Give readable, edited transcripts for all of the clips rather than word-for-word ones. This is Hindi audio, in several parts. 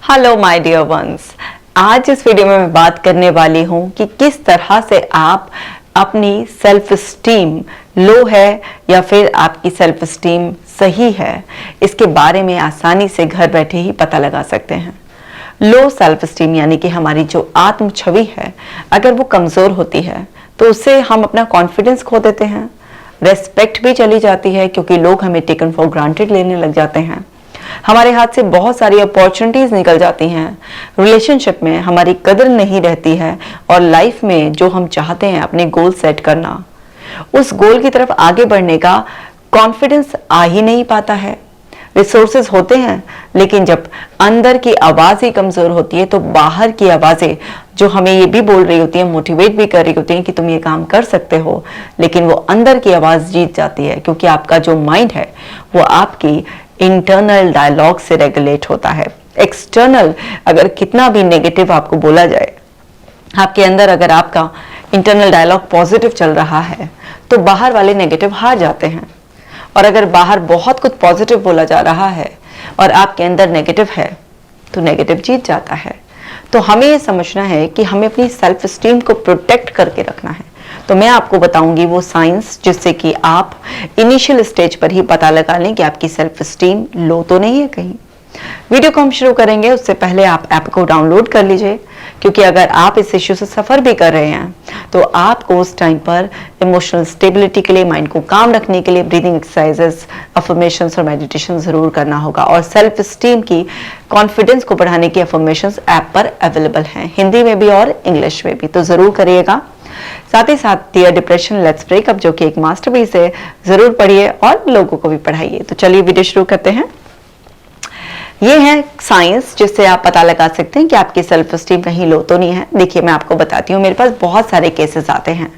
Hello my dear ones. आज इस वीडियो में मैं बात करने वाली हूं कि किस तरह से आप अपनी सेल्फ स्टीम लो है या फिर आपकी सेल्फ स्टीम सही है, इसके बारे में आसानी से घर बैठे ही पता लगा सकते हैं। लो सेल्फ स्टीम यानी कि हमारी जो आत्म छवि है, अगर वो कमजोर होती है तो उससे हम अपना कॉन्फिडेंस खो देते हैं, रेस्पेक्ट भी चली जाती है क्योंकि लोग हमें टेकन फॉर ग्रांटेड लेने लग जाते हैं, हमारे हाथ से बहुत सारी अपॉर्चुनिटीज निकल जाती हैं, रिलेशनशिप में हमारी कदर नहीं रहती है और लाइफ में जो हम चाहते हैं अपने गोल सेट करना, उस गोल की तरफ आगे बढ़ने का कॉन्फिडेंस आ ही नहीं पाता है। रिसोर्सेज होते हैं लेकिन जब अंदर की आवाज ही कमजोर होती है तो बाहर की आवाजें जो हमें ये भी बोल रही होती है, मोटिवेट भी कर रही होती है कि तुम ये काम कर सकते हो, लेकिन वो अंदर की आवाज जीत जाती है क्योंकि आपका जो माइंड है वो आपकी इंटरनल डायलॉग से रेगुलेट होता है। एक्सटर्नल अगर कितना भी नेगेटिव आपको बोला जाए, आपके अंदर अगर आपका इंटरनल डायलॉग पॉजिटिव चल रहा है तो बाहर वाले नेगेटिव हार जाते हैं, और अगर बाहर बहुत कुछ पॉजिटिव बोला जा रहा है और आपके अंदर नेगेटिव है तो नेगेटिव जीत जाता है। तो हमें ये समझना है कि हमें अपनी सेल्फ स्टीम को प्रोटेक्ट करके रखना है। तो मैं आपको बताऊंगी वो साइंस जिससे कि आप इनिशियल स्टेज पर ही पता लगा लें कि आपकी सेल्फ स्टीम लो तो नहीं है कहीं। वीडियो को हम शुरू करेंगे उससे पहले आप ऐप को डाउनलोड कर लीजिए, क्योंकि अगर आप इस इश्यू से सफ़र भी कर रहे हैं तो आपको उस टाइम पर इमोशनल स्टेबिलिटी के लिए, माइंड को काम रखने के लिए ब्रीदिंग एक्सरसाइजेस, अफर्मेशंस और मेडिटेशन ज़रूर करना होगा। और सेल्फ स्टीम की, कॉन्फिडेंस को बढ़ाने की अफर्मेशंस ऐप पर अवेलेबल हैं, हिंदी में भी और इंग्लिश में भी, तो ज़रूर करिएगा। साथ ही साथ डियर डिप्रेशन लेट्स ब्रेकअप जो कि एक मास्टरपीस है, ज़रूर पढ़िए और लोगों को भी पढ़ाइए। तो चलिए वीडियो शुरू करते हैं। ये है साइंस जिससे आप पता लगा सकते हैं कि आपकी सेल्फ स्टीम कहीं लो तो नहीं है। देखिए मैं आपको बताती हूँ, मेरे पास बहुत सारे केसेस आते हैं,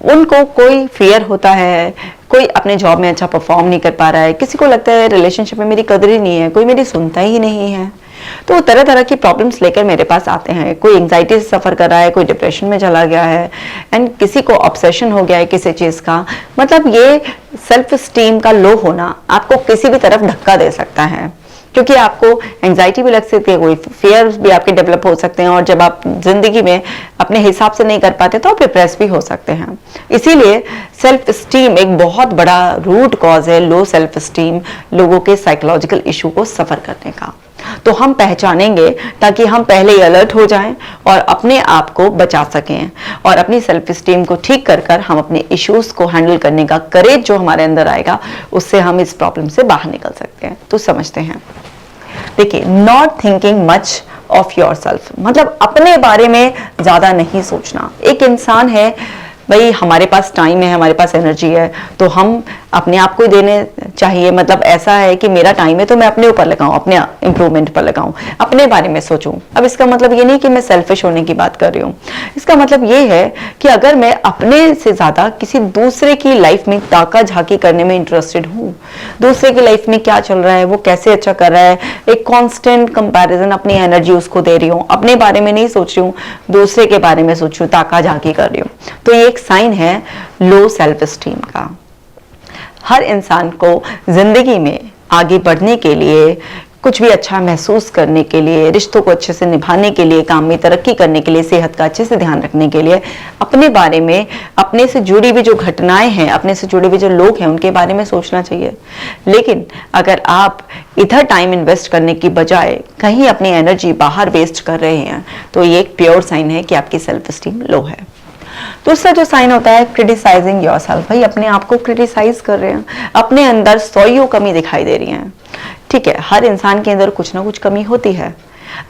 उनको कोई फियर होता है, कोई अपने जॉब में अच्छा परफॉर्म नहीं कर पा रहा है, किसी को लगता है रिलेशनशिप में मेरी कदर ही नहीं है, कोई मेरी सुनता ही नहीं है, तो तरह तरह की प्रॉब्लम्स लेकर मेरे पास आते हैं। कोई एंजाइटी से सफ़र कर रहा है, कोई डिप्रेशन में चला गया है, एंड किसी को ऑब्सेशन हो गया है किसी चीज़ का। मतलब ये सेल्फ स्टीम का लो होना आपको किसी भी तरफ धक्का दे सकता है, क्योंकि आपको एंजाइटी भी लग सकती है, कोई फियर भी आपके डेवलप हो सकते हैं, और जब आप जिंदगी में अपने हिसाब से नहीं कर पाते तो आप डिप्रेस भी हो सकते हैं। इसीलिए सेल्फ स्टीम एक बहुत बड़ा रूट कॉज है लो सेल्फ स्टीम लोगों के साइकोलॉजिकल इशू को सफ़र करने का। तो हम पहचानेंगे ताकि हम पहले ही अलर्ट हो जाएं और अपने आप को बचा सकें, और अपनी सेल्फ स्टीम को ठीक कर कर हम अपने इश्यूज को हैंडल करने का करेज जो हमारे अंदर आएगा, उससे हम इस प्रॉब्लम से बाहर निकल सकते हैं। तो समझते हैं। देखिए, not thinking much of your self, मतलब अपने बारे में ज्यादा नहीं सोचना। एक इंसान है भाई, हमारे पास टाइम है, हमारे पास एनर्जी है, तो हम अपने आप को ही देने चाहिए। मतलब ऐसा है कि मेरा टाइम है तो मैं अपने ऊपर लगाऊं, अपने इंप्रूवमेंट पर लगाऊं, अपने बारे में सोचूं। अब इसका मतलब ये नहीं कि मैं सेल्फिश होने की बात कर रही हूँ, इसका मतलब ये है कि अगर मैं अपने से ज्यादा किसी दूसरे की लाइफ में ताका झाकी करने में इंटरेस्टेड हूँ, दूसरे की लाइफ में क्या चल रहा है, वो कैसे अच्छा कर रहा है, एक कॉन्स्टेंट कंपेरिजन, अपनी एनर्जी उसको दे रही हूँ, अपने बारे में नहीं सोच रही हूँ, दूसरे के बारे में सोच रही हूँ, ताका झाकी कर रही हूँ, तो ये एक साइन है लो सेल्फ स्टीम का। हर इंसान को जिंदगी में आगे बढ़ने के लिए, कुछ भी अच्छा महसूस करने के लिए, रिश्तों को अच्छे से निभाने के लिए, काम में तरक्की करने के लिए, सेहत का अच्छे से ध्यान रखने के लिए, अपने बारे में, अपने से जुड़ी हुई जो घटनाएं हैं, अपने से जुड़े हुए जो लोग हैं, उनके बारे में सोचना चाहिए। लेकिन अगर आप इधर टाइम इन्वेस्ट करने की बजाय कहीं अपनी एनर्जी बाहर वेस्ट कर रहे हैं तो ये एक प्योर साइन है कि आपकी सेल्फ स्टीम लो है। दूसरा जो साइन होता है क्रिटिसाइजिंग योरसेल्फ, भाई अपने आप को क्रिटिसाइज कर रहे हैं, अपने अंदर सौ कमी दिखाई दे रही है। ठीक है, हर इंसान के अंदर कुछ ना कुछ कमी होती है।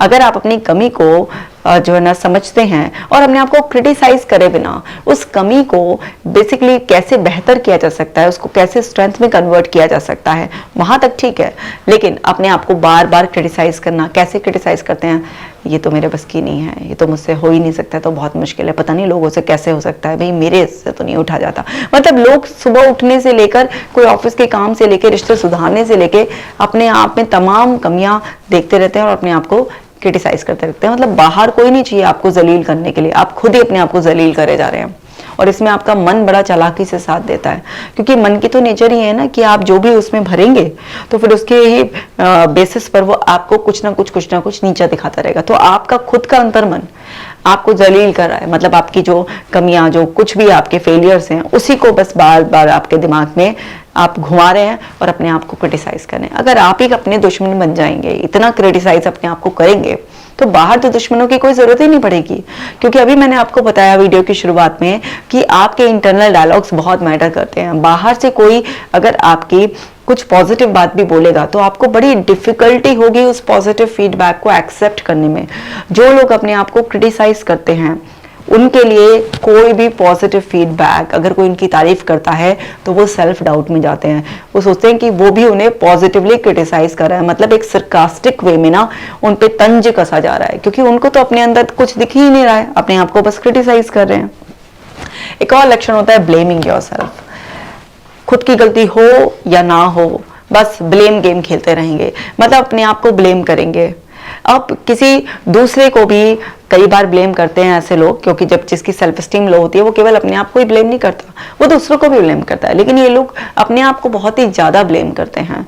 अगर आप अपनी कमी को जो है ना समझते हैं और अपने आप को क्रिटिसाइज करे बिना उस कमी को बेसिकली कैसे बेहतर किया जा सकता है, उसको कैसे स्ट्रेंथ में कन्वर्ट किया जा सकता है, वहां तक ठीक है। लेकिन अपने आप को बार बार क्रिटिसाइज करना, कैसे क्रिटिसाइज करते हैं, ये तो मेरे बस की नहीं है, ये तो मुझसे हो ही नहीं सकता, तो बहुत मुश्किल है, पता नहीं लोगों से कैसे हो सकता है, भाई मेरे से तो नहीं उठा जाता। मतलब लोग सुबह उठने से लेकर, कोई ऑफिस के काम से लेकर, रिश्ते सुधारने से लेकर अपने आप में तमाम कमियां देखते रहते हैं और अपने आप को क्रिटिसाइज करते रहते हैं। मतलब बाहर कोई नहीं चाहिए आपको जलील करने के लिए, आप खुद ही अपने आप को जलील करे जा रहे हैं। और इसमें आपका मन बड़ा चालाकी से साथ देता है, क्योंकि मन की तो नेचर ही है ना कि आप जो भी उसमें भरेंगे तो फिर उसके ही बेसिस पर वो आपको कुछ ना कुछ नीचा दिखाता रहेगा। तो आपका खुद का अंतर्मन आपको जलील कर रहा है, मतलब आपकी जो कमियां, जो कुछ भी आपके फेलियर्स हैं, उसी को बस बार बार आपके दिमाग में आप घुमा रहे हैं और अपने आप को क्रिटिसाइज कर रहे हैं। अगर आप ही अपने दुश्मन बन जाएंगे, इतना क्रिटिसाइज अपने आप को करेंगे, तो बाहर तो दुश्मनों की कोई जरूरत ही नहीं पड़ेगी। क्योंकि अभी मैंने आपको बताया वीडियो की शुरुआत में कि आपके इंटरनल डायलॉग्स बहुत मैटर करते हैं। बाहर से कोई अगर आपकी कुछ पॉजिटिव बात भी बोलेगा तो आपको बड़ी डिफिकल्टी होगी उस पॉजिटिव फीडबैक को एक्सेप्ट करने में। जो लोग अपने आप को क्रिटिसाइज करते हैं उनके लिए कोई भी पॉजिटिव फीडबैक, अगर कोई उनकी तारीफ करता है तो वो सेल्फ डाउट में जाते हैं। वो सोचते हैं कि वो भी उन्हें पॉजिटिवली क्रिटिसाइज कर रहा है, मतलब एक सरकास्टिक वे में ना उन पे तंज कसा जा रहा है, क्योंकि उनको तो अपने अंदर कुछ दिख ही नहीं रहा है, अपने आप को बस क्रिटिसाइज कर रहे हैं। एक और लक्षण होता है ब्लेमिंग योरसेल्फ। खुद की गलती हो या ना हो, बस ब्लेम गेम खेलते रहेंगे, मतलब अपने आप को ब्लेम करेंगे। अब किसी दूसरे को भी कई बार ब्लेम करते हैं ऐसे लोग, क्योंकि जब जिसकी सेल्फ स्टीम लो होती है वो केवल अपने आप को ही ब्लेम नहीं करता, वो दूसरों को भी ब्लेम करता है। लेकिन ये लोग अपने आप को बहुत ही ज्यादा ब्लेम करते हैं।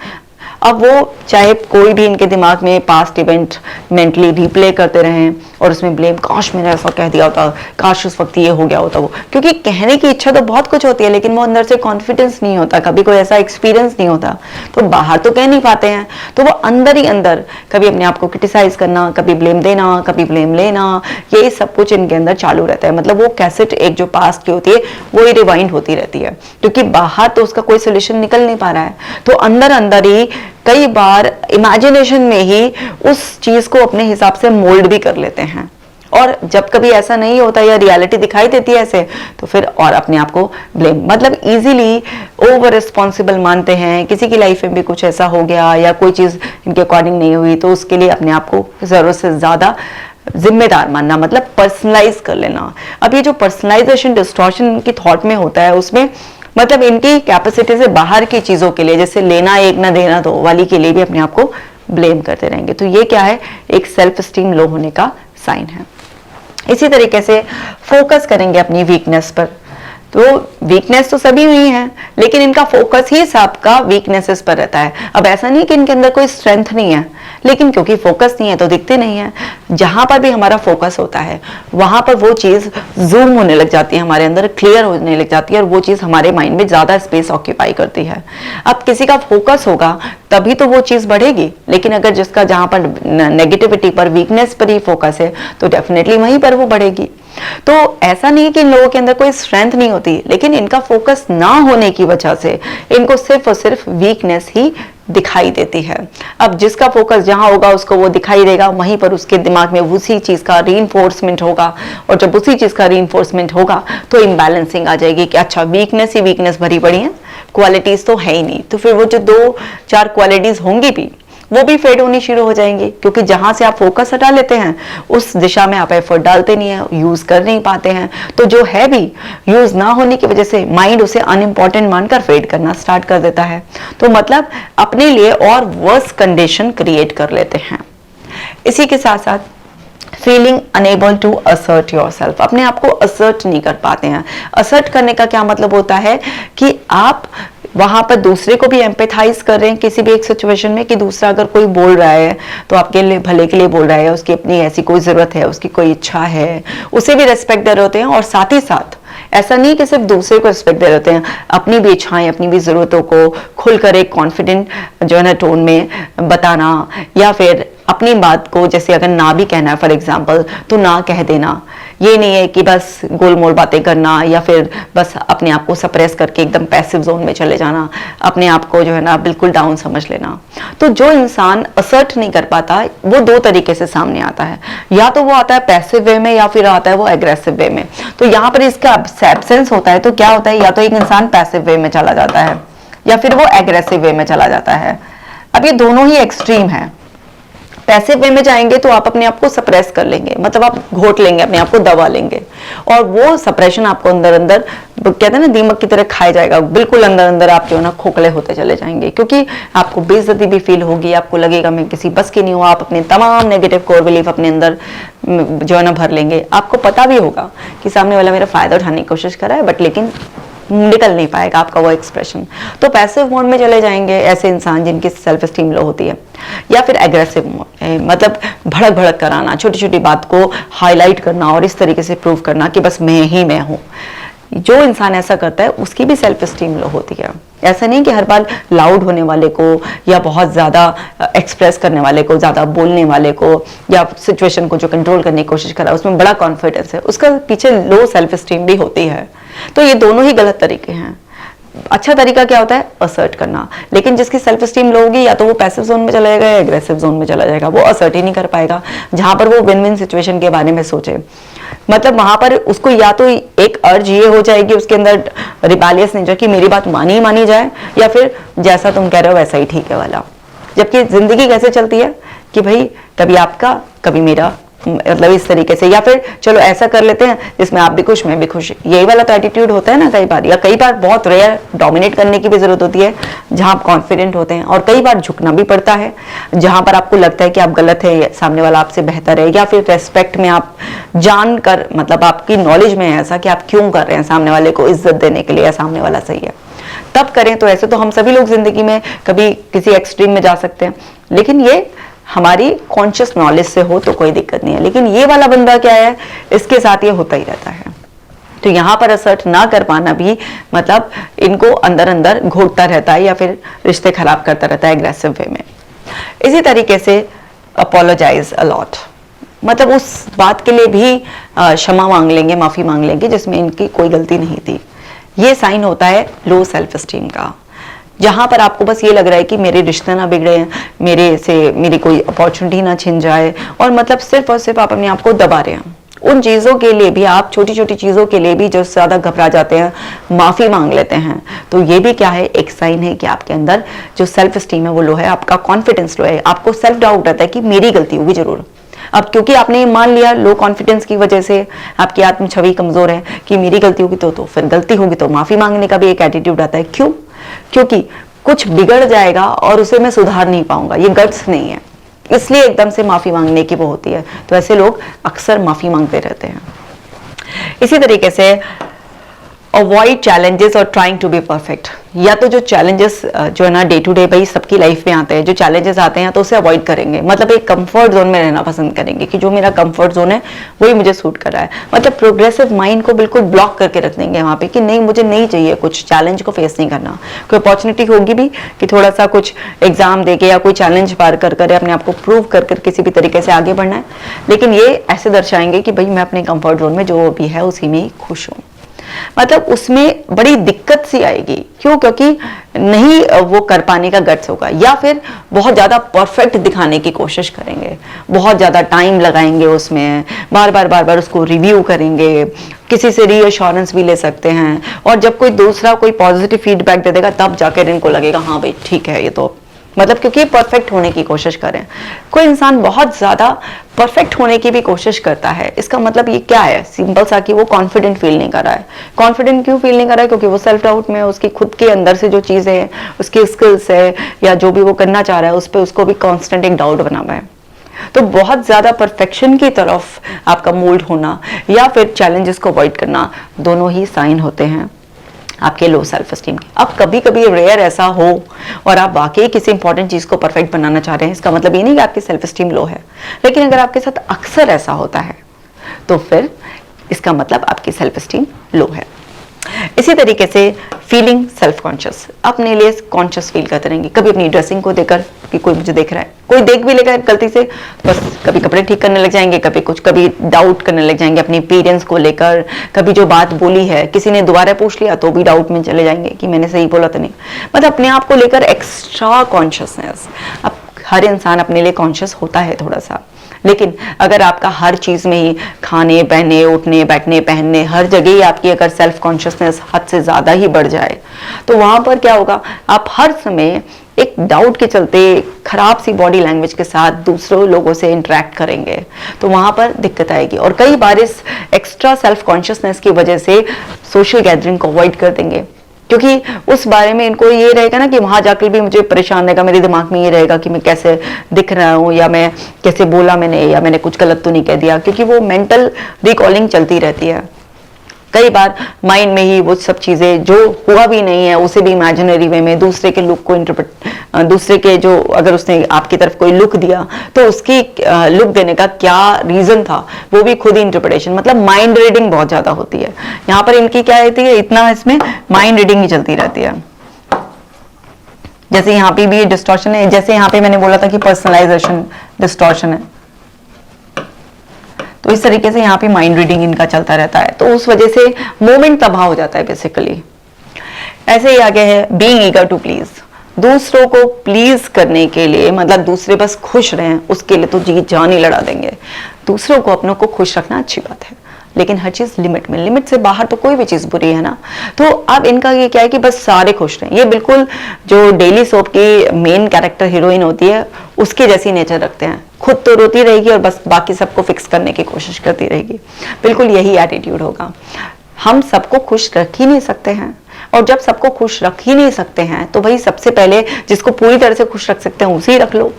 अब वो चाहे कोई भी इनके दिमाग में पास्ट इवेंट मेंटली रिप्ले करते रहें और उसमें ब्लेम, काश मैंने ऐसा कह दिया होता, काश उस वक्त ये हो गया होता वो, क्योंकि कहने की इच्छा तो बहुत कुछ होती है लेकिन वो अंदर से कॉन्फिडेंस नहीं होता, कभी कोई ऐसा एक्सपीरियंस नहीं होता, तो बाहर तो कह नहीं पाते हैं। तो वो अंदर ही अंदर कभी अपने आप को क्रिटिसाइज करना, कभी ब्लेम देना, कभी ब्लेम लेना, ये सब कुछ इनके अंदर चालू रहता है। मतलब वो कैसेट एक जो पास्ट की होती है वो ही रिवाइंड होती रहती है, क्योंकि बाहर तो उसका कोई सोल्यूशन निकल नहीं पा रहा है। तो अंदर अंदर ही कई बार इमेजिनेशन में ही उस चीज को अपने हिसाब से मोल्ड भी कर लेते हैं, और जब कभी ऐसा नहीं होता या रियलिटी दिखाई देती है ऐसे, तो फिर और अपने आप को ब्लेम, मतलब इजीली ओवर रिस्पॉन्सिबल मानते हैं। किसी की लाइफ में भी कुछ ऐसा हो गया या कोई चीज इनके अकॉर्डिंग नहीं हुई तो उसके लिए अपने आप को जरूरत से ज्यादा जिम्मेदार मानना, मतलब पर्सनलाइज कर लेना। अब ये जो पर्सनलाइजेशन डिस्टॉर्शन की थॉट में होता है, उसमें मतलब इनकी कैपेसिटी से बाहर की चीजों के लिए, जैसे लेना एक ना देना दो वाली के लिए भी अपने आप को ब्लेम करते रहेंगे। तो ये क्या है, एक सेल्फ स्टीम लो होने का साइन है। इसी तरीके से फोकस करेंगे अपनी वीकनेस पर। तो वीकनेस तो सभी में ही है, लेकिन इनका फोकस ही सबका वीकनेसेस पर रहता है। अब ऐसा नहीं कि इनके अंदर कोई स्ट्रेंथ नहीं है, लेकिन क्योंकि फोकस नहीं है तो दिखते नहीं है। जहां पर भी हमारा फोकस होता है वहां पर वो चीज जूम होने लग जाती है, हमारे अंदर क्लियर होने लग जाती है, और वो चीज हमारे माइंड में ज्यादा स्पेस ऑक्यूपाई करती है। अब किसी का फोकस होगा तभी तो वो चीज बढ़ेगी, लेकिन अगर जिसका जहां पर नेगेटिविटी पर, वीकनेस पर ही फोकस है तो डेफिनेटली वहीं पर वो बढ़ेगी। तो ऐसा नहीं है कि इन लोगों के अंदर कोई स्ट्रेंथ नहीं होती, लेकिन इनका फोकस ना होने की वजह से इनको सिर्फ और सिर्फ वीकनेस ही दिखाई देती है। अब जिसका फोकस जहां होगा उसको वो दिखाई देगा, वहीं पर उसके दिमाग में उसी चीज का रीइंफोर्समेंट होगा, और जब उसी चीज का रीइंफोर्समेंट होगा तो इम्बैलेंसिंग आ जाएगी कि अच्छा वीकनेस ही वीकनेस भरी पड़ी है, क्वालिटीज तो है ही नहीं। तो फिर वो जो 2-4 क्वालिटीज होंगी भी वो भी फेड होनी शुरू हो जाएंगी, क्योंकि जहां से आप फोकस हटा लेते हैं उस दिशा में आप एफर्ट डालते नहीं है, यूज कर नहीं पाते हैं। तो जो है भी यूज ना होने की वजह से माइंड उसे अनइम्पॉर्टेंट मानकर फेड करना स्टार्ट कर देता है। तो मतलब अपने लिए और वर्स कंडीशन क्रिएट कर लेते हैं। इसी के साथ साथ feeling unable to assert yourself, अपने आप को असर्ट नहीं कर पाते हैं। असर्ट करने का क्या मतलब होता है कि आप वहां पर दूसरे को भी एम्पैथाइज कर रहे हैं किसी भी एक सिचुएशन में, कि दूसरा अगर कोई बोल रहा है तो आपके लिए भले के लिए बोल रहा है, उसकी अपनी ऐसी कोई जरूरत है, उसकी कोई इच्छा है, उसे भी रेस्पेक्ट दे रहे होते हैं। और साथ ही साथ ऐसा नहीं कि सिर्फ दूसरे को रिस्पेक्ट दे रहे होते हैं, अपनी भी इच्छाएं, अपनी भी जरूरतों को खुलकर एक कॉन्फिडेंट जो है ना टोन में बताना, या फिर अपनी बात को जैसे अगर ना भी कहना है फॉर एग्जाम्पल तो ना कह देना। ये नहीं है कि बस गोलमोल बातें करना या फिर बस अपने आप को सप्रेस करके एकदम पैसिव जोन में चले जाना, अपने आप को जो है ना बिल्कुल डाउन समझ लेना। तो जो इंसान असर्ट नहीं कर पाता वो 2 तरीके से सामने आता है, या तो वो आता है पैसिव वे में या फिर आता है वो एग्रेसिव वे में। तो यहाँ पर इसका एब्सेंस होता है तो क्या होता है, या तो एक इंसान पैसिव वे में चला जाता है या फिर वो एग्रेसिव वे में चला जाता है। अब ये दोनों ही एक्सट्रीम है। पैसिव वे में जाएंगे तो आप अपने आप को सप्रेस कर लेंगे, मतलब आप घोट लेंगे, अपने आप को दबा लेंगे, और वो सप्रेशन आपको अंदर अंदर कहते हैं ना दीमक की तरह खाया जाएगा, बिल्कुल अंदर अंदर आप जो है ना खोखले होते चले जाएंगे, क्योंकि आपको बेइज्जती भी फील होगी, आपको लगेगा मैं किसी बस की नहीं हूँ, आप अपने तमाम नेगेटिव कोर बिलीफ अपने अंदर जो है ना भर लेंगे। आपको पता भी होगा कि सामने वाला मेरा फायदा उठाने की कोशिश कर रहा है, बट लेकिन निकल नहीं पाएगा आपका वो एक्सप्रेशन। तो पैसिव मोड में चले जाएंगे ऐसे इंसान जिनकी सेल्फ स्टीम लो होती है, या फिर एग्रेसिव मोड, मतलब भड़क भड़क कराना, छोटी छोटी बात को हाईलाइट करना और इस तरीके से प्रूव करना कि बस मैं ही मैं हूँ। जो इंसान ऐसा करता है उसकी भी सेल्फ स्टीम लो होती है। ऐसा नहीं कि हर बार लाउड होने वाले को या बहुत ज़्यादा एक्सप्रेस करने वाले को, ज़्यादा बोलने वाले को या सिचुएशन को जो कंट्रोल करने की कोशिश कर रहा है उसमें बड़ा कॉन्फिडेंस है, उसका पीछे लो सेल्फ स्टीम भी होती है। तो ये दोनों ही गलत तरीके हैं। अच्छा तरीका क्या होता है? असर्ट करना। लेकिन जिसकी सेल्फ स्टीम लो होगी या तो वो पैसिव जोन में चला जाएगा या एग्रेसिव जोन में चला जाएगा, वो असर्ट ही नहीं कर पाएगा जहां पर वो विन विन सिचुएशन के बारे में सोचे। मतलब वहां पर उसको या तो एक अर्ज ये हो जाएगी उसके अंदर रिबेलियस नेचर की मेरी बात मानी ही मानी जाए, या फिर जैसा तुम कह रहे हो वैसा ही ठीक है वाला। जबकि जिंदगी कैसे चलती है कि भाई कभी आपका कभी मेरा, मतलब इस तरीके से, या फिर चलो ऐसा कर लेते हैं जिसमें आप भी खुश मैं भी खुश, यही वाला तो एटीट्यूड होता है ना कई बार। या कई बार बहुत रेयर डोमिनेट करने की भी जरूरत होती है जहां आप कॉन्फिडेंट होते हैं, और कई बार झुकना भी पड़ता है जहां पर आपको लगता है कि आप गलत है, सामने वाला आपसे बेहतर है, या फिर रेस्पेक्ट में आप जान कर, मतलब आपकी नॉलेज में है ऐसा कि आप क्यों कर रहे हैं सामने वाले को इज्जत देने के लिए, या सामने वाला सही है तब करें। तो ऐसे तो हम सभी लोग जिंदगी में कभी किसी एक्सट्रीम में जा सकते हैं, लेकिन ये हमारी कॉन्शियस नॉलेज से हो तो कोई दिक्कत नहीं है। लेकिन ये वाला बंदा क्या है, इसके साथ ये होता ही रहता है। तो यहां पर असर्ट ना कर पाना भी मतलब इनको अंदर अंदर घोटता रहता है या फिर रिश्ते खराब करता रहता है एग्रेसिव वे में। इसी तरीके से अपोलोजाइज अलॉट, मतलब उस बात के लिए भी क्षमा मांग लेंगे, माफी मांग लेंगे जिसमें इनकी कोई गलती नहीं थी। ये साइन होता है लो सेल्फ स्टीम का, जहां पर आपको बस ये लग रहा है कि मेरे रिश्ते ना बिगड़े, मेरे से मेरी कोई अपॉर्चुनिटी ना छिन जाए, और मतलब सिर्फ और सिर्फ आप अपने आप को दबा रहे हैं। उन चीज़ों के लिए भी आप, छोटी छोटी चीज़ों के लिए भी जो ज़्यादा घबरा जाते हैं, माफ़ी मांग लेते हैं, तो ये भी क्या है, एक साइन है कि आपके अंदर जो सेल्फ स्टीम है वो लो है, आपका कॉन्फिडेंस लो है, आपको सेल्फ डाउट रहता है कि मेरी गलती होगी जरूर। अब क्योंकि आपने मान लिया लो कॉन्फिडेंस की वजह से, आपकी आत्म छवि कमजोर है कि मेरी गलती होगी तो फिर गलती होगी तो माफ़ी मांगने का भी एक एटीट्यूड आता है। क्यों? क्योंकि कुछ बिगड़ जाएगा और उसे मैं सुधार नहीं पाऊंगा, ये गट्स नहीं है, इसलिए एकदम से माफी मांगने की वो होती है। तो ऐसे लोग अक्सर माफी मांगते रहते हैं। इसी तरीके से अवॉइड चैलेंजेस और ट्राइंग टू बी परफेक्ट, या तो जो चैलेंजेस जो है ना डे टू डे भाई सबकी लाइफ में आते हैं, जो चैलेंजेस आते हैं तो उसे अवॉइड करेंगे, मतलब एक कंफर्ट जोन में रहना पसंद करेंगे कि जो मेरा कंफर्ट जोन है वही मुझे सूट कर रहा है। मतलब प्रोग्रेसिव माइंड को बिल्कुल ब्लॉक करके रख देंगे वहां पे कि नहीं, मुझे नहीं चाहिए, कुछ चैलेंज को फेस नहीं करना। कोई अपॉर्चुनिटी होगी भी कि थोड़ा सा कुछ एग्जाम देके या कोई चैलेंज पार कर कर अपने आप को प्रूव कर कर किसी भी तरीके से आगे बढ़ना है, लेकिन ये ऐसे दर्शाएंगे कि भाई मैं अपने कंफर्ट जोन में जो भी है उसी में ही खुश हूँ। मतलब उसमें बड़ी दिक्कत सी आएगी। क्यों? क्योंकि नहीं वो कर पाने का गट्स होगा, या फिर बहुत ज्यादा परफेक्ट दिखाने की कोशिश करेंगे, बहुत ज्यादा टाइम लगाएंगे उसमें, बार बार उसको रिव्यू करेंगे, किसी से रीअश्योरेंस भी ले सकते हैं, और जब कोई दूसरा कोई पॉजिटिव फीडबैक दे देगा तब जाकर इनको लगेगा हाँ भाई ठीक है ये तो, मतलब क्योंकि परफेक्ट होने की कोशिश करें। कोई इंसान बहुत ज्यादा परफेक्ट होने की भी कोशिश करता है, इसका मतलब ये क्या है, सिंपल सा कि वो कॉन्फिडेंट फील नहीं कर रहा है। कॉन्फिडेंट क्यों फील नहीं कर रहा है? क्योंकि वो सेल्फ डाउट में, उसकी खुद के अंदर से जो चीजें हैं, उसकी स्किल्स है या जो भी वो करना चाह रहा है उस पर उसको भी कॉन्स्टेंट एक डाउट बना हुआ है। तो बहुत ज्यादा परफेक्शन की तरफ आपका मोल्ड होना या फिर चैलेंजेस को अवॉइड करना, दोनों ही साइन होते हैं आपके लो सेल्फ स्टीम की। अब कभी कभी रेयर ऐसा हो और आप वाकई किसी इंपॉर्टेंट चीज को परफेक्ट बनाना चाह रहे हैं, इसका मतलब ये नहीं कि आपकी सेल्फ स्टीम लो है, लेकिन अगर आपके साथ अक्सर ऐसा होता है तो फिर इसका मतलब आपकी सेल्फ स्टीम लो है। इसी तरीके से फीलिंग सेल्फ कॉन्शियस, अपने लिए कॉन्शियस फील करते रहेंगे, कभी अपनी ड्रेसिंग को देखकर कि कोई मुझे देख रहा है, कोई देख भी लेगा गलती से, बस कभी कपड़े ठीक करने लग जाएंगे, कभी डाउट करने लग जाएंगे अपनी अपीयरेंस को लेकर, कभी जो बात बोली है किसी ने दोबारा पूछ लिया तो भी डाउट में चले जाएंगे कि मैंने सही बोला तो नहीं, मतलब अपने आप को लेकर एक्स्ट्रा कॉन्शियसनेस। अब हर इंसान अपने लिए कॉन्शियस होता है थोड़ा सा, लेकिन अगर आपका हर चीज में ही खाने पहने उठने बैठने पहनने हर जगह ही आपकी अगर सेल्फ कॉन्शियसनेस हद से ज्यादा ही बढ़ जाए तो वहां पर क्या होगा, आप हर समय एक डाउट के चलते खराब सी बॉडी लैंग्वेज के साथ दूसरों लोगों से इंटरेक्ट करेंगे तो वहां पर दिक्कत आएगी। और कई बार इस एक्स्ट्रा सेल्फ कॉन्शियसनेस की वजह से सोशल गैदरिंग को अवॉइड कर देंगे, क्योंकि उस बारे में इनको ये रहेगा ना कि वहां जाकर भी मुझे परेशान रहेगा, मेरे दिमाग में ये रहेगा कि मैं कैसे दिख रहा हूँ, या मैं कैसे बोला मैंने, या मैंने कुछ गलत तो नहीं कह दिया, क्योंकि वो मेंटल रिकॉलिंग चलती रहती है। कई बार माइंड में ही वो सब चीजें जो हुआ भी नहीं है उसे भी इमेजिनरी वे में दूसरे के लुक को इंटरप्रेट, दूसरे के जो अगर उसने आपकी तरफ कोई लुक दिया तो उसकी लुक देने का क्या रीजन था वो भी खुद ही इंटरप्रिटेशन, मतलब माइंड रीडिंग बहुत ज्यादा होती है यहाँ पर। इनकी क्या रहती है, इतना इसमें माइंड रीडिंग ही चलती रहती है। जैसे यहाँ पे भी डिस्टॉर्शन है, जैसे यहाँ पे मैंने बोला था कि पर्सनलाइजेशन डिस्टॉर्शन है, तो इस तरीके से यहाँ पे माइंड रीडिंग इनका चलता रहता है, तो उस वजह से मोमेंट तबाह हो जाता है बेसिकली। ऐसे ही आगे है बीइंग ईगर टू प्लीज, दूसरों को प्लीज करने के लिए, मतलब दूसरे बस खुश रहें उसके लिए तो जी जान ही लड़ा देंगे। दूसरों को, अपनों को खुश रखना अच्छी बात है, लेकिन हर चीज लिमिट में, लिमिट से बाहर तो कोई भी चीज बुरी है ना। तो अब इनका ये क्या है कि बस सारे खुश रहें, ये बिल्कुल जो डेली सोप की मेन कैरेक्टर हीरोइन होती है उसके जैसी नेचर रखते हैं, खुद तो रोती रहेगी और बस बाकी सबको फिक्स करने की कोशिश करती रहेगी, बिल्कुल यही एटीट्यूड होगा। हम सबको खुश रख ही नहीं सकते हैं, और जब सबको खुश रख ही नहीं सकते हैं तो भाई सबसे पहले जिसको पूरी तरह से खुश रख सकते हैं उसे ही रख लो।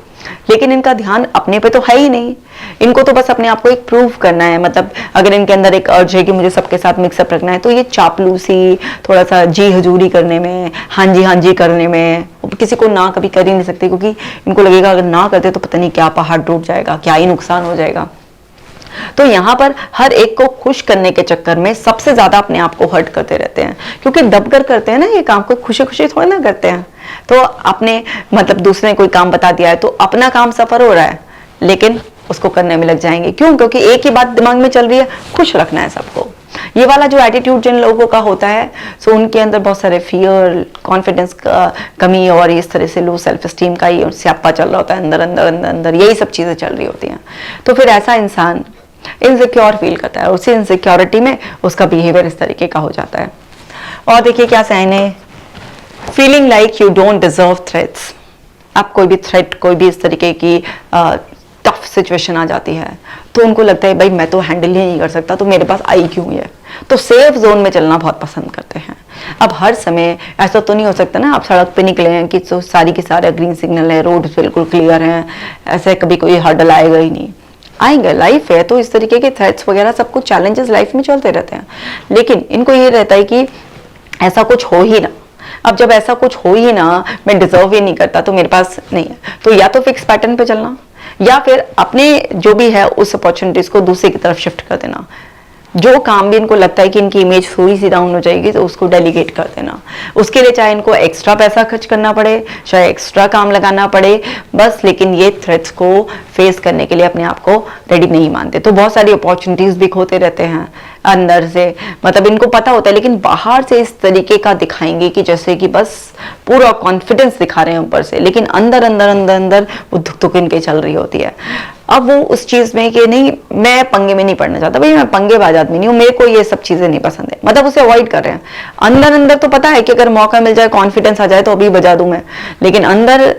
लेकिन इनका ध्यान अपने पे तो है ही नहीं, इनको तो बस अपने आप को एक प्रूव करना है। मतलब अगर इनके अंदर एक अर्ज है कि मुझे सबके साथ मिक्सअप रखना है, तो ये चापलूसी, थोड़ा सा जी हजूरी करने में, हाँ जी करने में, किसी को ना कभी कर ही नहीं सकते, क्योंकि इनको लगेगा अगर ना करते तो पता नहीं क्या पहाड़ टूट जाएगा, क्या ही नुकसान हो जाएगा। तो यहाँ पर हर एक को खुश करने के चक्कर में सबसे ज्यादा अपने आप को हर्ट करते रहते हैं, क्योंकि दबकर करते हैं ना ये काम, को खुशी खुशी थोड़ी ना करते हैं। तो अपने, मतलब दूसरे ने कोई काम बता दिया है तो अपना काम सफर हो रहा है लेकिन उसको करने में लग जाएंगे, क्यों? क्योंकि एक ही बात दिमाग में चल रही है, खुश रखना है सबको। ये वाला जो एटीट्यूड जिन लोगों का होता है, सो उनके अंदर बहुत सारे फियर, कॉन्फिडेंस का कमी और इस तरह से लो सेल्फ स्टीम का ही स्यापा चल रहा होता है अंदर अंदर अंदर अंदर, यही सब चीजें चल रही होती हैं। तो फिर ऐसा इंसान इनसिक्योर फील करता है, उसी इनसिक्योरिटी में उसका बिहेवियर इस तरीके का हो जाता है। और देखिए क्या साइन है, feeling like you don't deserve threats. आप कोई भी थ्रेट, कोई भी इस तरीके की टफ सिचुएशन आ जाती है तो उनको लगता है भाई मैं तो हैंडल ही नहीं कर सकता, तो मेरे पास आई क्यों है। तो सेफ जोन में चलना बहुत पसंद करते हैं। अब हर समय ऐसा तो नहीं हो सकता ना, आप सड़क पे निकले हैं कि तो सारी की सारे ग्रीन सिग्नल है, रोड बिल्कुल क्लियर है, ऐसे कभी कोई हर्डल आएगा ही नहीं, आएंगे, लाइफ है। तो इस तरीके के थ्रेट्स वगैरह सब कुछ चैलेंजेस लाइफ में चलते रहते हैं, लेकिन इनको ये रहता है कि ऐसा कुछ हो ही ना। अब जब ऐसा कुछ हो ही ना, मैं डिजर्व ही नहीं करता तो मेरे पास नहीं है, तो या तो फिक्स पैटर्न पे चलना या फिर अपने जो भी है उस अपॉर्चुनिटीज को दूसरे की तरफ शिफ्ट कर देना। जो काम भी इनको लगता है कि इनकी इमेज थोड़ी सी डाउन हो जाएगी तो उसको डेलीगेट कर देना। उसके लिए चाहे इनको एक्स्ट्रा पैसा खर्च करना पड़े, चाहे एक्स्ट्रा काम लगाना पड़े, बस, लेकिन ये थ्रेट्स को फेस करने के लिए अपने आप को रेडी नहीं मानते। तो बहुत सारी अपॉर्चुनिटीज भी खोते रहते हैं अंदर से, मतलब इनको पता होता है, लेकिन बाहर से इस तरीके का दिखाएंगे कि जैसे कि बस पूरा कॉन्फिडेंस दिखा रहे हैं ऊपर से, लेकिन अंदर अंदर अंदर अंदर वो धुक धुक इनके चल रही होती है। अब वो उस चीज में कि नहीं, मैं पंगे में नहीं पड़ना चाहता, भाई मैं पंगेबाज आदमी नहीं हूँ, मेरे को ये सब चीजें नहीं पसंद है, मतलब उसे अवॉइड कर रहे हैं। अंदर अंदर तो पता है कि अगर मौका मिल जाए, कॉन्फिडेंस आ जाए तो अभी बजा दूं मैं, लेकिन अंदर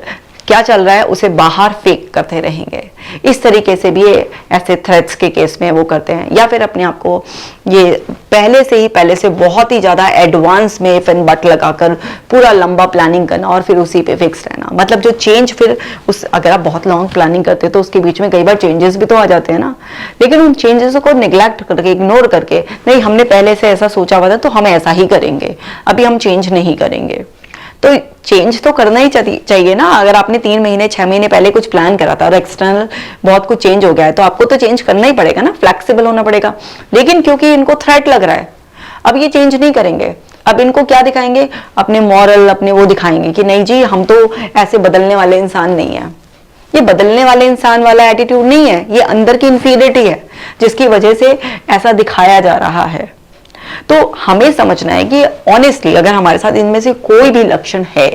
क्या चल रहा है उसे बाहर फेक करते रहेंगे। इस तरीके से भी ऐसे थ्रेट्स के केस में वो करते हैं, या फिर अपने आप को ये पहले से बहुत ही ज्यादा एडवांस में इफ एंड बट लगाकर पूरा लंबा प्लानिंग करना और फिर उसी पे फिक्स रहना। मतलब जो चेंज फिर उस, अगर आप बहुत लॉन्ग प्लानिंग करते तो उसके बीच में कई बार चेंजेस भी तो आ जाते हैं ना, लेकिन उन चेंजेस को निगलेक्ट करके, इग्नोर करके, नहीं हमने पहले से ऐसा सोचा हुआ था तो हम ऐसा ही करेंगे, अभी हम चेंज नहीं करेंगे। तो चेंज तो करना ही चाहिए ना। अगर आपने 3 महीने 6 महीने पहले कुछ प्लान करा था और एक्सटर्नल बहुत कुछ चेंज हो गया है तो आपको तो चेंज करना ही पड़ेगा ना, फ्लेक्सिबल होना पड़ेगा। लेकिन क्योंकि इनको थ्रेट लग रहा है, अब ये चेंज नहीं करेंगे। अब इनको क्या दिखाएंगे, अपने मॉरल, अपने वो दिखाएंगे कि नहीं जी हम तो ऐसे बदलने वाले इंसान नहीं है। ये बदलने वाले इंसान वाला एटीट्यूड नहीं है, ये अंदर की इंफीरियरिटी है जिसकी वजह से ऐसा दिखाया जा रहा है। तो हमें समझना है कि ऑनेस्टली अगर हमारे साथ इनमें से कोई भी लक्षण है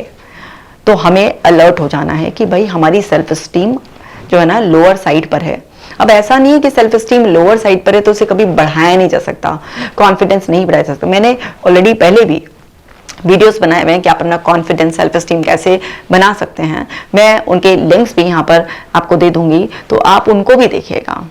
तो हमें अलर्ट हो जाना है कि भाई हमारी सेल्फ स्टीम जो है ना लोअर साइड पर है। अब ऐसा नहीं है कि सेल्फ स्टीम लोअर साइड पर है तो उसे कभी बढ़ाया नहीं जा सकता, कॉन्फिडेंस नहीं बढ़ाया जा सकता। मैंने ऑलरेडी पहले भी वीडियोस बनाए हुए हैं कि आप अपना कॉन्फिडेंस सेल्फ एस्टीम कैसे बना सकते हैं। मैं उनके लिंक्स भी यहाँ पर आपको दे दूंगी, तो आप उनको भी देखिएगा।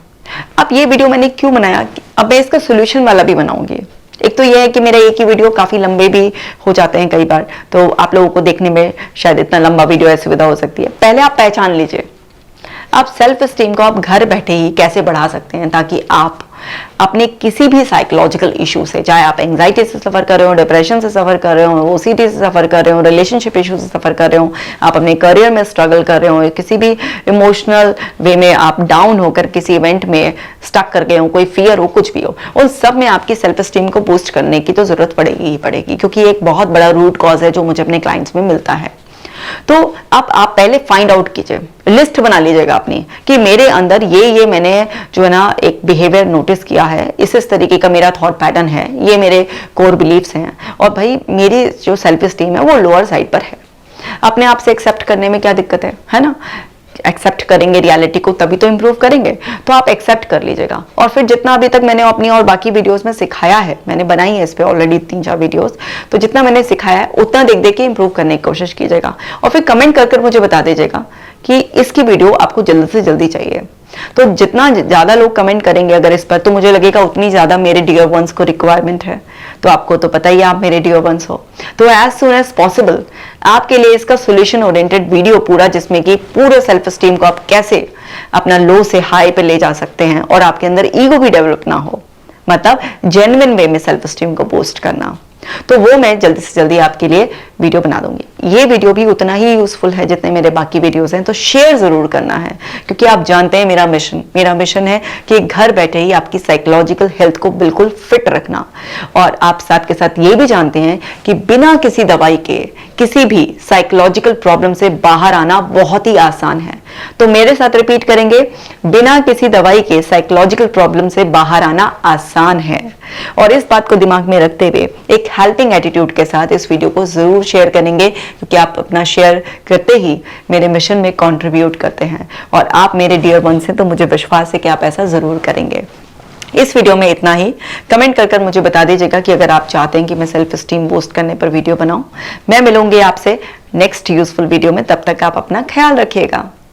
अब ये वीडियो मैंने क्यों बनाया, अब मैं इसका सोल्यूशन वाला भी बनाऊंगी। एक तो यह है कि मेरा एक ही वीडियो काफी लंबे भी हो जाते हैं कई बार, तो आप लोगों को देखने में शायद इतना लंबा वीडियो असुविधा हो सकती है। पहले आप पहचान लीजिए आप सेल्फ एस्टीम को आप घर बैठे ही कैसे बढ़ा सकते हैं, ताकि आप अपने किसी भी साइकोलॉजिकल इशू से, चाहे आप एंजाइटी से सफर कर रहे हो, डिप्रेशन से सफर कर रहे हो, ओसीडी से सफर कर रहे हो, रिलेशनशिप इशू से सफर कर रहे हो, आप अपने करियर में स्ट्रगल कर रहे हो, किसी भी इमोशनल वे में आप डाउन होकर किसी इवेंट में स्टक कर गए हो, कोई फियर हो, कुछ भी हो, उन सब में आपकी सेल्फ एस्टीम को बूस्ट करने की तो जरूरत पड़ेगी ही पड़ेगी, क्योंकि एक बहुत बड़ा रूट कॉज है जो मुझे अपने क्लाइंट्स में मिलता है। तो अब आप पहले फाइंड आउट कीजिए, लिस्ट बना लीजिएगा अपनी कि मेरे अंदर ये मैंने जो है ना एक बिहेवियर नोटिस किया है, इस तरीके का मेरा थॉट पैटर्न है, ये मेरे कोर बिलीफ्स हैं, और भाई मेरी जो सेल्फ एस्टीम है वो लोअर साइड पर है। अपने आप से एक्सेप्ट करने में क्या दिक्कत है ना? एक्सेप्ट करेंगे रियलिटी को तभी तो इंप्रूव करेंगे। तो आप एक्सेप्ट कर लीजिएगा, और फिर जितना अभी तक मैंने अपनी और बाकी वीडियोस में सिखाया है, मैंने बनाई है इस पे ऑलरेडी 3-4 वीडियोस, तो जितना मैंने सिखाया है उतना देख देख के इंप्रूव करने की कोशिश कीजिएगा, और फिर कमेंट कर मुझे बता दीजिएगा कि इसकी वीडियो आपको जल्द से जल्दी चाहिए। तो जितना ज्यादा लोग कमेंट करेंगे अगर इस पर, तो मुझे लगेगा उतनी ज्यादा मेरे डियर वंस को रिक्वायरमेंट है। तो आपको तो पता ही है आप मेरे डियर वंस हो, तो एज सुन एज पॉसिबल आपके लिए इसका सोल्यूशन ओरिएंटेड वीडियो पूरा, जिसमें कि पूरे सेल्फ एस्टीम को आप कैसे अपना लो से हाई पे ले जा सकते हैं, और आपके अंदर ईगो भी डेवलप ना हो, मतलब जेन्युइन वे में सेल्फ एस्टीम को बूस्ट करना, तो वो मैं जल्दी से जल्दी आपके लिए वीडियो बना दूंगी। ये वीडियो भी उतना ही यूजफुल है जितने मेरे बाकी वीडियोस हैं, तो शेयर जरूर करना है, क्योंकि आप जानते हैं मेरा मिशन है कि घर बैठे ही आपकी साइकोलॉजिकल हेल्थ को बिल्कुल फिट रखना, और आप साथ के साथ ये भी जानते हैं कि बिना किसी दवाई के किसी भी साइकोलॉजिकल प्रॉब्लम से बाहर आना बहुत ही आसान है। तो मेरे साथ रिपीट करेंगे, बिना किसी दवाई के साइकोलॉजिकल प्रॉब्लम से बाहर आना आसान है। और इस बात को दिमाग में रखते हुए एक हेल्पिंग एटीट्यूड के साथ इस वीडियो को जरूर शेयर करेंगे, क्योंकि आप अपना शेयर करते ही मेरे मिशन में कंट्रीब्यूट करते हैं, और आप मेरे डियर वंस हैं, तो मुझे विश्वास है कि आप ऐसा जरूर करेंगे। इस वीडियो में इतना ही। कमेंट कर मुझे बता दीजिएगा कि अगर आप चाहते हैं कि मैं सेल्फ एस्टीम बूस्ट करने पर वीडियो बनाऊं। मैं मिलूंगी आपसे नेक्स्ट यूजफुल वीडियो में, तब तक आप अपना ख्याल रखिएगा।